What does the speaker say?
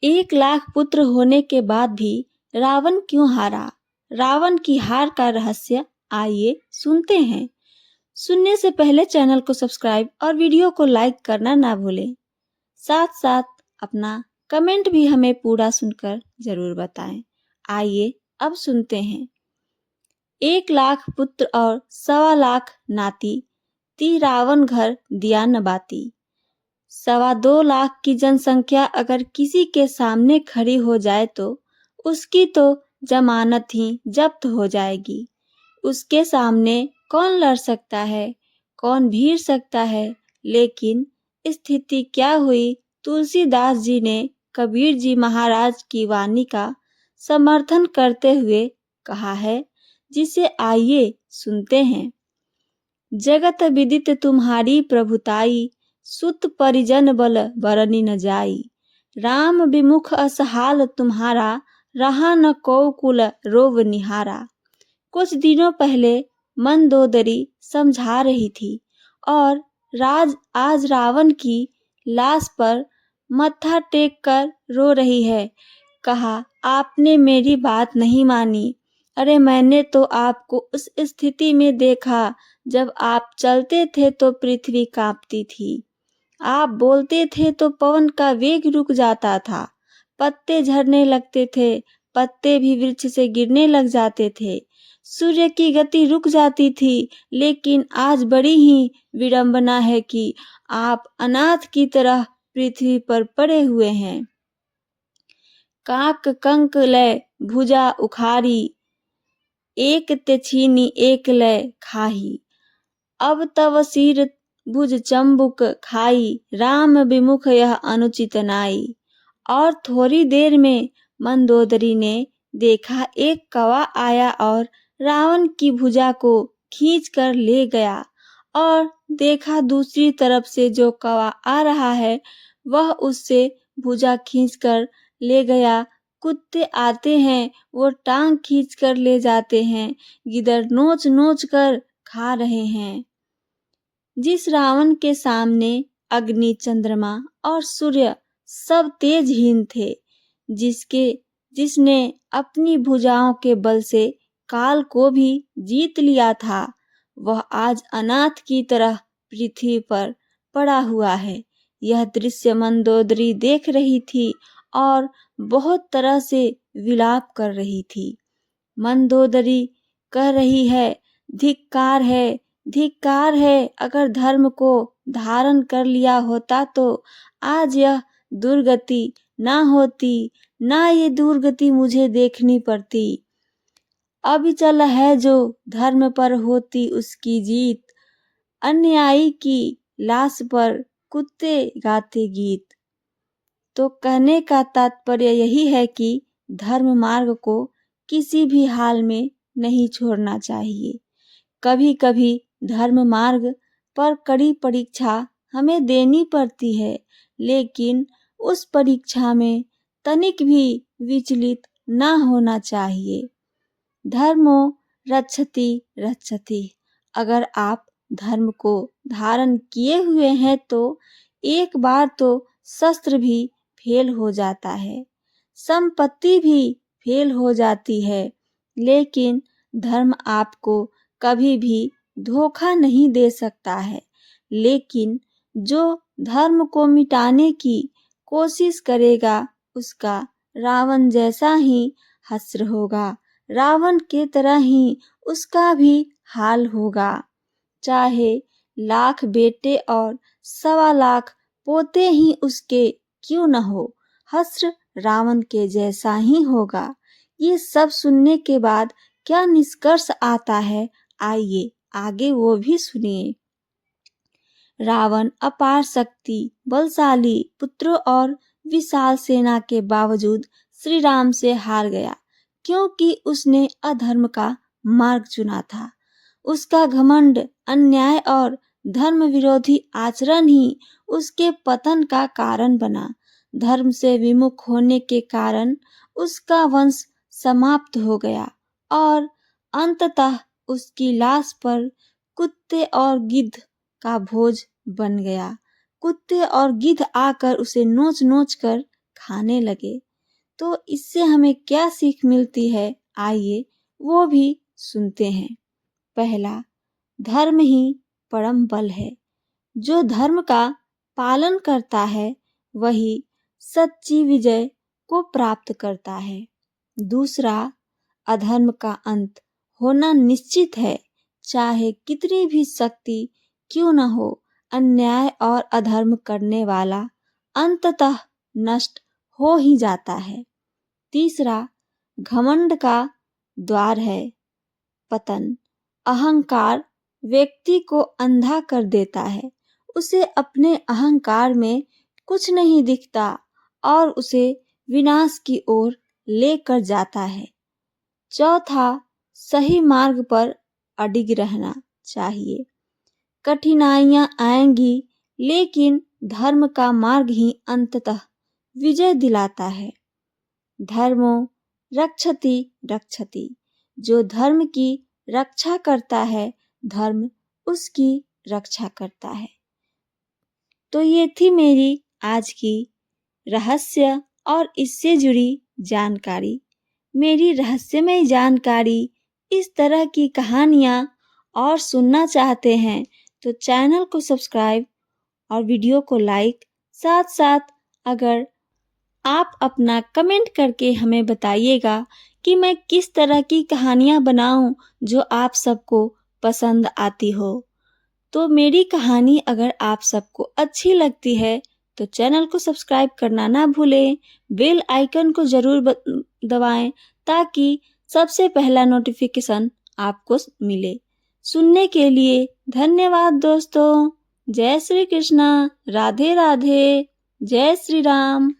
1 लाख पुत्र होने के बाद भी रावण क्यों हारा? रावण की हार का रहस्य आइए सुनते हैं। सुनने से पहले चैनल को सब्सक्राइब और वीडियो को लाइक करना ना भूलें। साथ साथ अपना कमेंट भी हमें पूरा सुनकर जरूर बताएं। आइए अब सुनते हैं। 1 लाख पुत्र और 1.25 लाख नाती, ती रावण घर दिया न बाती। 2.25 लाख की जनसंख्या अगर किसी के सामने खड़ी हो जाए तो उसकी तो जमानत ही जब्त हो जाएगी। उसके सामने कौन लड़ सकता है, कौन भीड़ सकता है। लेकिन स्थिति क्या हुई? तुलसीदास जी ने कबीर जी महाराज की वाणी का समर्थन करते हुए कहा है, जिसे आइए सुनते हैं। जगत विदित तुम्हारी प्रभुताई, सुत परिजन बल बरनी न जाई। राम विमुख असहाल तुम्हारा, रहा न को कुल रोव निहारा। कुछ दिनों पहले मंदोदरी समझा रही थी और आज रावण की लाश पर मत्था टेक कर रो रही है। कहा, आपने मेरी बात नहीं मानी। अरे मैंने तो आपको उस स्थिति में देखा जब आप चलते थे तो पृथ्वी कांपती थी। आप बोलते थे तो पवन का वेग रुक जाता था। पत्ते झड़ने लगते थे, पत्ते भी वृक्ष से गिरने लग जाते थे। सूर्य की गति रुक जाती थी। लेकिन आज बड़ी ही विडंबना है कि आप अनाथ की तरह पृथ्वी पर पड़े हुए हैं। काक कंक लय भुजा उखारी, एक ते छीनी एक लय खाही। अब तव सिर भुज चंबुक खाई, राम विमुख यह अनुचित नाई। और थोड़ी देर में मंदोदरी ने देखा एक कौवा आया और रावण की भुजा को खींच कर ले गया। और देखा दूसरी तरफ से जो कौवा आ रहा है वह उससे भुजा खींच कर ले गया। कुत्ते आते हैं, वो टांग खींच कर ले जाते हैं। गिदड़ नोच नोच कर खा रहे हैं। जिस रावण के सामने अग्नि, चंद्रमा और सूर्य सब तेजहीन थे, जिसने अपनी भुजाओं के बल से काल को भी जीत लिया था, वह आज अनाथ की तरह पृथ्वी पर पड़ा हुआ है। यह दृश्य मंदोदरी देख रही थी और बहुत तरह से विलाप कर रही थी। मंदोदरी कह रही है, धिक्कार है, धिक्कार है। अगर धर्म को धारण कर लिया होता तो आज यह दुर्गति ना होती, ना ये दुर्गति मुझे देखनी पड़ती। अविचल है जो धर्म पर होती उसकी जीत, अन्यायी की लाश पर कुत्ते गाते गीत। तो कहने का तात्पर्य यही है कि धर्म मार्ग को किसी भी हाल में नहीं छोड़ना चाहिए। कभी कभी धर्म मार्ग पर कड़ी परीक्षा हमें देनी पड़ती है, लेकिन उस परीक्षा में तनिक भी विचलित ना होना चाहिए। धर्मो रक्षति रक्षति। अगर आप धर्म को धारण किए हुए हैं तो एक बार तो शस्त्र भी फेल हो जाता है, संपत्ति भी फेल हो जाती है, लेकिन धर्म आपको कभी भी धोखा नहीं दे सकता है। लेकिन जो धर्म को मिटाने की कोशिश करेगा उसका रावण जैसा ही हश्र होगा। रावण के तरह ही उसका भी हाल होगा। चाहे लाख बेटे और 1.25 लाख पोते ही उसके क्यों न हो, हश्र रावण के जैसा ही होगा। ये सब सुनने के बाद क्या निष्कर्ष आता है, आइए आगे वो भी सुनिए। रावण अपार शक्ति, बलशाली पुत्रों और विशाल सेना के बावजूद श्री राम से हार गया, क्योंकि उसने अधर्म का मार्ग चुना था। उसका घमंड, अन्याय और धर्म विरोधी आचरण ही उसके पतन का कारण बना। धर्म से विमुख होने के कारण उसका वंश समाप्त हो गया और अंततः उसकी लाश पर कुत्ते और गिद्ध का भोज बन गया। कुत्ते और गिद्ध आकर उसे नोच नोच कर खाने लगे। तो इससे हमें क्या सीख मिलती है, आइए वो भी सुनते हैं। पहला, धर्म ही परम बल है। जो धर्म का पालन करता है वही सच्ची विजय को प्राप्त करता है। दूसरा, अधर्म का अंत होना निश्चित है। चाहे कितनी भी शक्ति क्यों न हो, अन्याय और अधर्म करने वाला अंततः नष्ट हो ही जाता है। तीसरा, घमंड का द्वार है पतन। अहंकार व्यक्ति को अंधा कर देता है। उसे अपने अहंकार में कुछ नहीं दिखता और उसे विनाश की ओर लेकर जाता है। चौथा, सही मार्ग पर अडिग रहना चाहिए। कठिनाइयां आएंगी लेकिन धर्म का मार्ग ही अंततः विजय दिलाता है। धर्मो रक्षति रक्षति। जो धर्म की रक्षा करता है, धर्म उसकी रक्षा करता है। तो ये थी मेरी आज की रहस्य और इससे जुड़ी जानकारी। मेरी रहस्यमय जानकारी, इस तरह की कहानियाँ और सुनना चाहते हैं तो चैनल को सब्सक्राइब और वीडियो को लाइक, साथ साथ अगर आप अपना कमेंट करके हमें बताइएगा कि मैं किस तरह की कहानियाँ बनाऊं जो आप सबको पसंद आती हो। तो मेरी कहानी अगर आप सबको अच्छी लगती है तो चैनल को सब्सक्राइब करना ना भूलें, बेल आइकन को जरूर दबाएं ताकि सबसे पहला नोटिफिकेशन आपको मिले। सुनने के लिए धन्यवाद दोस्तों। जय श्री कृष्णा, राधे राधे, जय श्री राम।